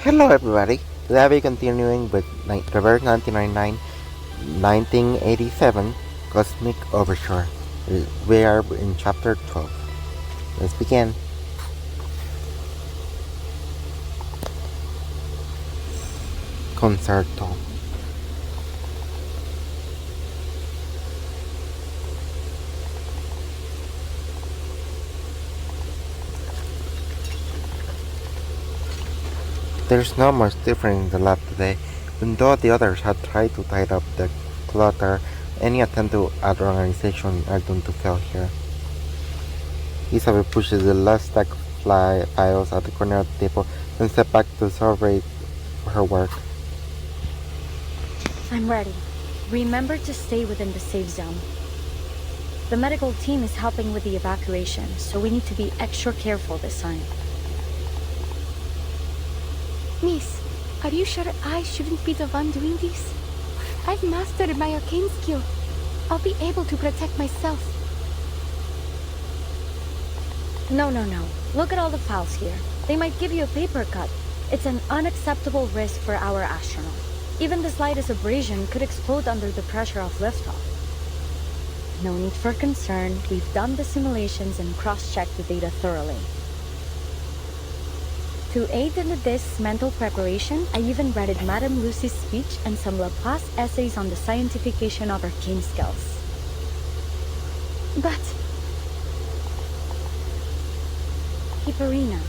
Hello everybody, today I'll be continuing with Reverse 1999 1987 Cosmic Overture. We are in chapter 12. Let's begin. Concerto. There's not much different in the lab today. Even though the others had tried to tidy up the clutter, any attempt at organization are doomed to fail here. Isabel pushes the last stack of files at the corner of the table, then steps back to survey her work. I'm ready. Remember to stay within the safe zone. The medical team is helping with the evacuation, so we need to be extra careful this time. Miss, are you sure I shouldn't be the one doing this? I've mastered my arcane skill. I'll be able to protect myself. No. Look at all the files here. They might give you a paper cut. It's an unacceptable risk for our astronaut. Even the slightest abrasion could explode under the pressure of liftoff. No need for concern. We've done the simulations and cross-checked the data thoroughly. To aid in this mental preparation, I even read Madame Lucy's speech and some Laplace essays on the scientification of arcane skills. But... Hipparina.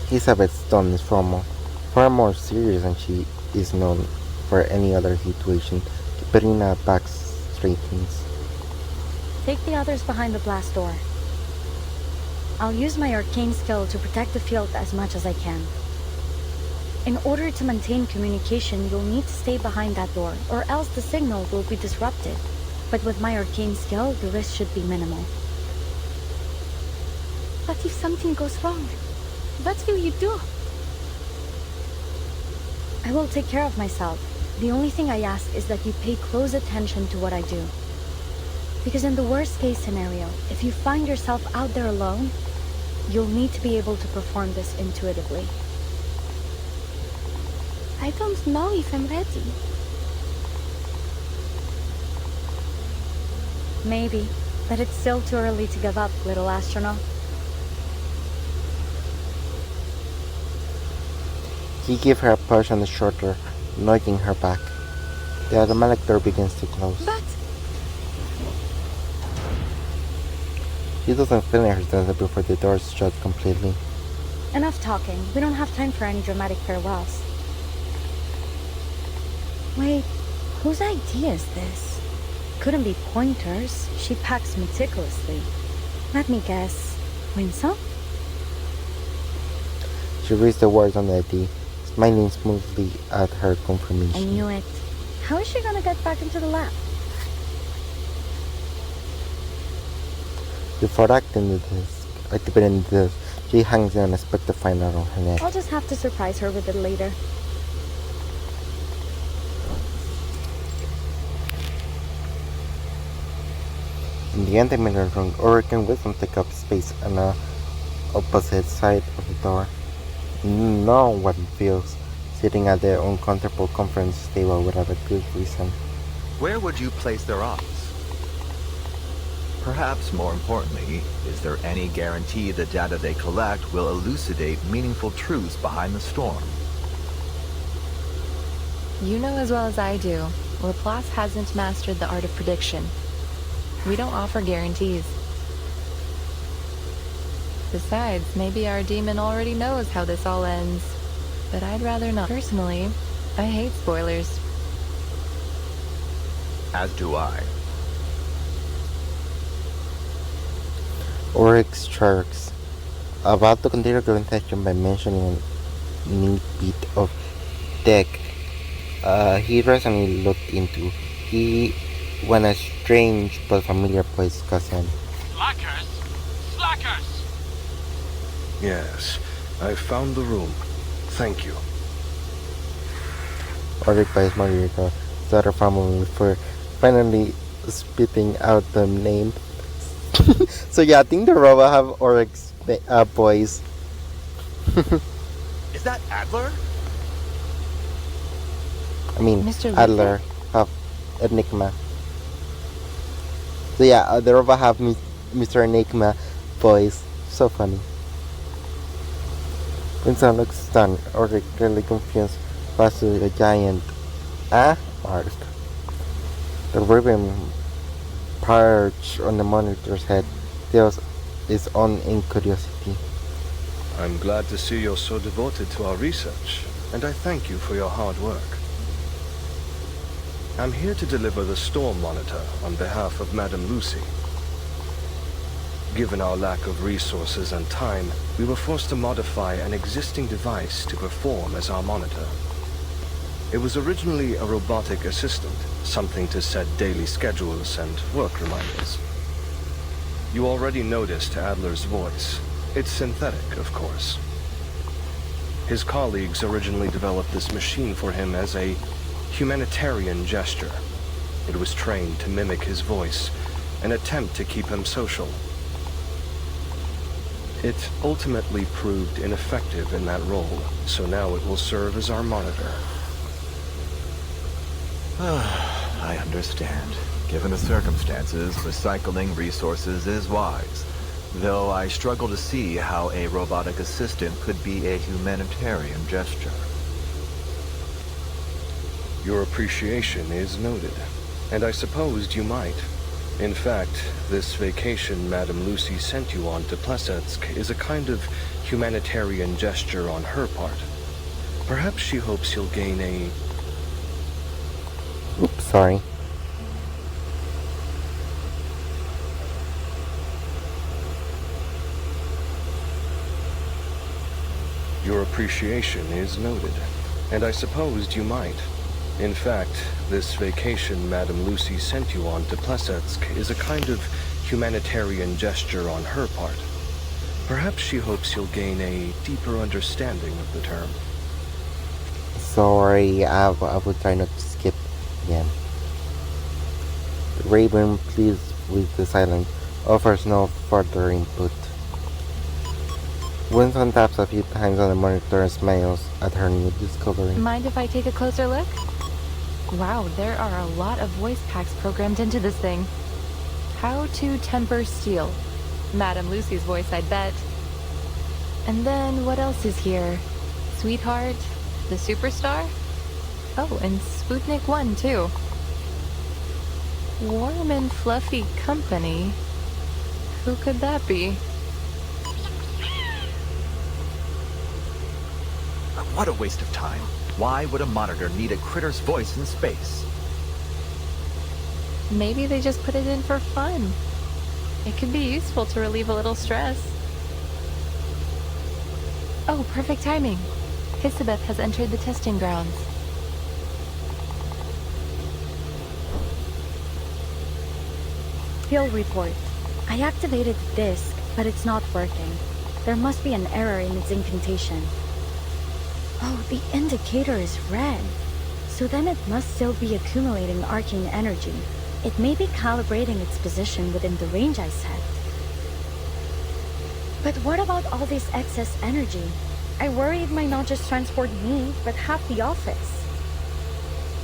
Elizabeth's tone is far more serious than she is known for any other situation. Katerina back straightens. Take the others behind the blast door. I'll use my arcane skill to protect the field as much as I can. In order to maintain communication, you'll need to stay behind that door, or else the signal will be disrupted. But with my arcane skill, the risk should be minimal. But if something goes wrong, what will you do? I will take care of myself. The only thing I ask is that you pay close attention to what I do. Because in the worst case scenario, if you find yourself out there alone, you'll need to be able to perform this intuitively. I don't know if I'm ready. Maybe, but it's still too early to give up, little astronaut. He gives her a push on the shoulder, nudging her back. The automatic door begins to close. But... She doesn't finish her sentence before the door is shut completely. Enough talking. We don't have time for any dramatic farewells. Wait, whose idea is this? Couldn't be Pointer's. She packs meticulously. Let me guess. Winsome? She reads the words on the ID, smiling smoothly at her confirmation. I knew it. How is she gonna get back into the lab? Before activating the disc, she hangs an unexpected find out on her neck. I'll just have to surprise her with it later. In the anti-mirror room, Ulrich and Wilson take up space on the opposite side of the door. No one feels sitting at their uncomfortable conference table without a good reason. Where would you place their office? Perhaps more importantly, is there any guarantee the data they collect will elucidate meaningful truths behind the storm? You know as well as I do, Laplace hasn't mastered the art of prediction. We don't offer guarantees. Besides, maybe our demon already knows how this all ends. But I'd rather not. Personally, I hate spoilers. As do I. Ulrich shrugs, about to continue the conversation by mentioning a neat bit of tech he recently looked into. He when a strange but familiar place cousin. Slackers! Slackers! Yes, I found the room. Thank you. Ulrich buys Margarita, the other family, for finally spitting out the name. So yeah, I think the robot have Ulrich's voice. Is that Adler? I mean, Mr. Adler have Enigma. So yeah, the robot have Mr. Enigma voice. So funny. Vincent looks stunned or clearly confused, passes a giant mark. The ribbon perched on the monitor's head tells its own in curiosity. I'm glad to see you're so devoted to our research, and I thank you for your hard work. I'm here to deliver the storm monitor on behalf of Madame Lucy. Given our lack of resources and time, we were forced to modify an existing device to perform as our monitor. It was originally a robotic assistant, something to set daily schedules and work reminders. You already noticed Adler's voice. It's synthetic, of course. His colleagues originally developed this machine for him as a humanitarian gesture. It was trained to mimic his voice, an attempt to keep him social. It ultimately proved ineffective in that role, so now it will serve as our monitor. I understand. Given the circumstances, recycling resources is wise. Though I struggle to see how a robotic assistant could be a humanitarian gesture. Your appreciation is noted, and I supposed you might. In fact, this vacation Madame Lucy sent you on to Plesetsk is a kind of humanitarian gesture on her part. Perhaps she hopes you'll gain a... Oops, sorry. Your appreciation is noted, and I supposed you might. In fact, this vacation Madame Lucy sent you on to Plesetsk is a kind of humanitarian gesture on her part. Perhaps she hopes you'll gain a deeper understanding of the term. Sorry, I will try not to skip again. Raven, pleased with the silence, offers no further input. Winston taps a few times on the monitor and smiles at her new discovery. Mind if I take a closer look? Wow, there are a lot of voice packs programmed into this thing. How to temper steel. Madame Lucy's voice, I'd bet. And then what else is here? Sweetheart? The superstar? Oh, and Sputnik 1 too. Warm and fluffy company. Who could that be? What a waste of time. Why would a monitor need a critter's voice in space? Maybe they just put it in for fun. It could be useful to relieve a little stress. Oh, perfect timing. Hisabeth has entered the testing grounds. Field report. I activated the disk, but it's not working. There must be an error in its incantation. Oh, the indicator is red. So then it must still be accumulating arcane energy. It may be calibrating its position within the range I set. But what about all this excess energy? I worry it might not just transport me, but half the office.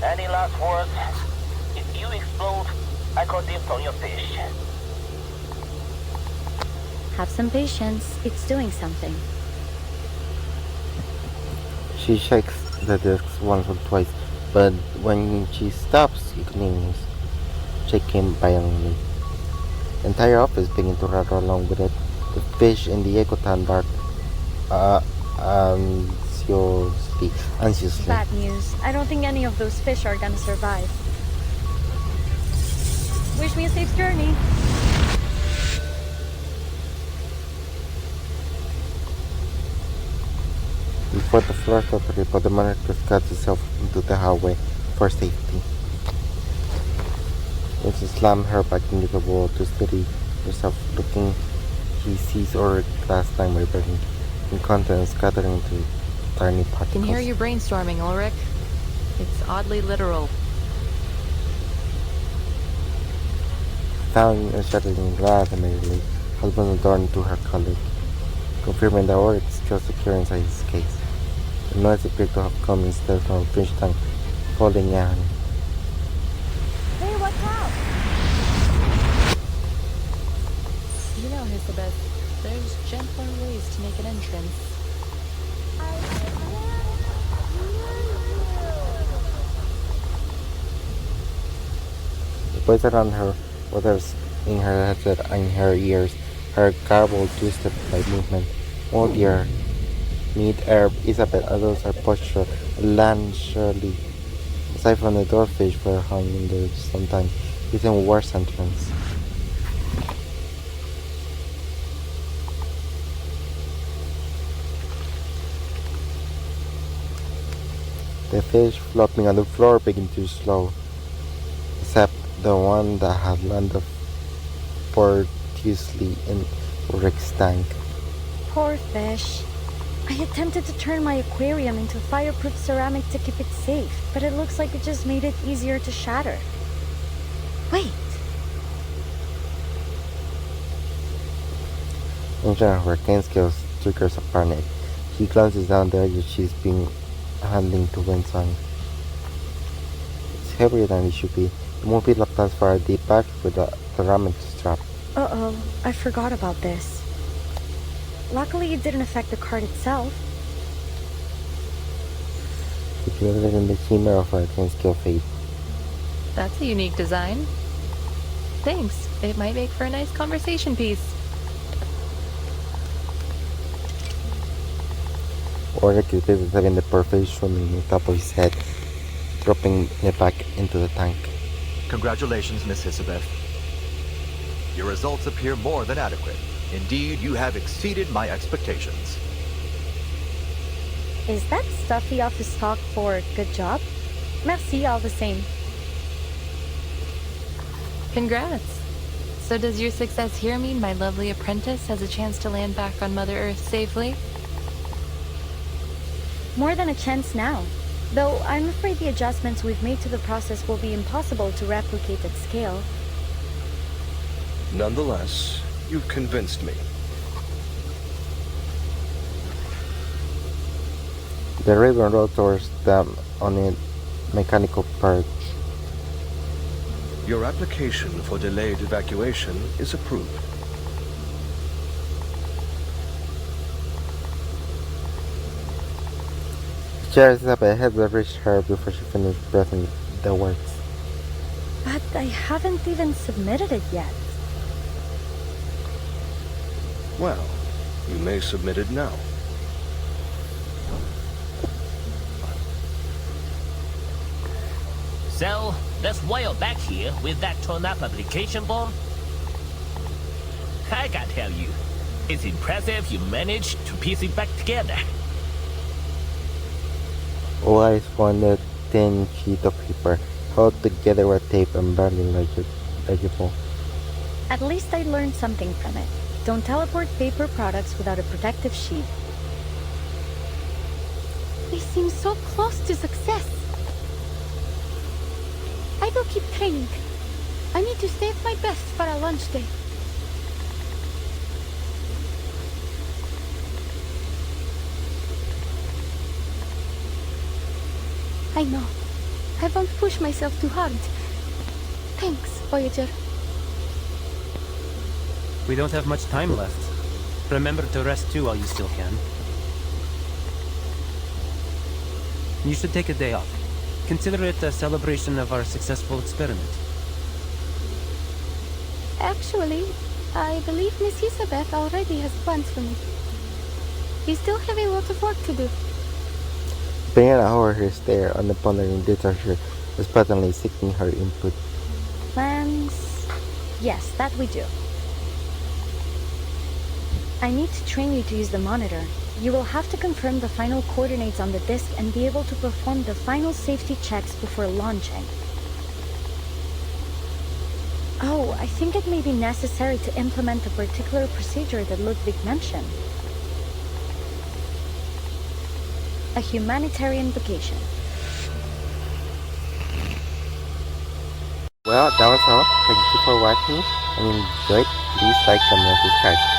Any last words? If you explode, I call dibs on your fish. Have some patience. It's doing something. She shakes the disc once or twice, but when she stops, it continues, shaking violently. The entire office begins to rattle along with it. The fish in the ecoton bark anxiously. Bad news. I don't think any of those fish are gonna survive. Wish me a safe journey. Before the floor totally, but the monitor cuts itself into the hallway for safety. When she slams her back into the wall to steady herself looking, he sees her glass time vibrating and contents scattering into tiny particles. Can hear you brainstorming, Ulrich. It's oddly literal. Found a shattering glass immediately, opens the door into her colleague. confirming the order is still secure inside his case. The noise appeared to have come instead from a fish tank holding on. Hey, watch out! You know, Elizabeth, there's gentler ways to make an entrance. The voice around her, others in her headset and her ears, her garble twisted by movement. Oh dear. Mid-air, Isabel adjusts her posture languidly. Aside from the dwarfish were hung in there sometimes, even worse entrance. The fish flopping on the floor began to slow, except the one that had landed profusely in Rick's tank. Poor fish. I attempted to turn my aquarium into fireproof ceramic to keep it safe, but it looks like it just made it easier to shatter. Wait. Mention of Hurricane skills triggers a panic. He glances down the edge she's been handling to Winsong. It's heavier than it should be. The movie plans for a deep back with a ceramic strap. Uh-oh, I forgot about this. Luckily, it didn't affect the card itself. If you live in the humor of Hurricane skill fade. That's a unique design. Thanks. It might make for a nice conversation piece. Oric is busy having the perfect swimming on top of his head, dropping it back into the tank. Congratulations, Miss Isabeth. Your results appear more than adequate. Indeed, you have exceeded my expectations. Is that stuffy off his talk for good job? Merci all the same. Congrats. So does your success here mean my lovely apprentice has a chance to land back on Mother Earth safely? More than a chance now. Though I'm afraid the adjustments we've made to the process will be impossible to replicate at scale. Nonetheless, you've convinced me. The ribbon rolled towards them on a mechanical perch. Your application for delayed evacuation is approved. Chair Isabel had reached her before she finished breathing the words. But I haven't even submitted it yet. Well, you may submit it now. So, that's why you're back here with that torn-up application form? I gotta tell you, it's impressive you managed to piece it back together. Elias found a thin sheet of paper, held together with tape and barely legible. At least I learned something from it. Don't teleport paper products without a protective sheet. We seem so close to success. I will keep training. I need to save my best for a launch day. I know. I won't push myself too hard. Thanks, Voyager. We don't have much time left. Remember to rest too while you still can. You should take a day off. Consider it a celebration of our successful experiment. Actually, I believe Miss Isabeth already has plans for me. We still have a lot of work to do. Brianna hovered her stare on the pondering literature, expectantly seeking her input. Plans? Yes, that we do. I need to train you to use the monitor. You will have to confirm the final coordinates on the disk and be able to perform the final safety checks before launching. Oh, I think it may be necessary to implement a particular procedure that Ludwig mentioned. A humanitarian vacation. Well, that was all. Thank you for watching and enjoyed. Please like, comment, and subscribe.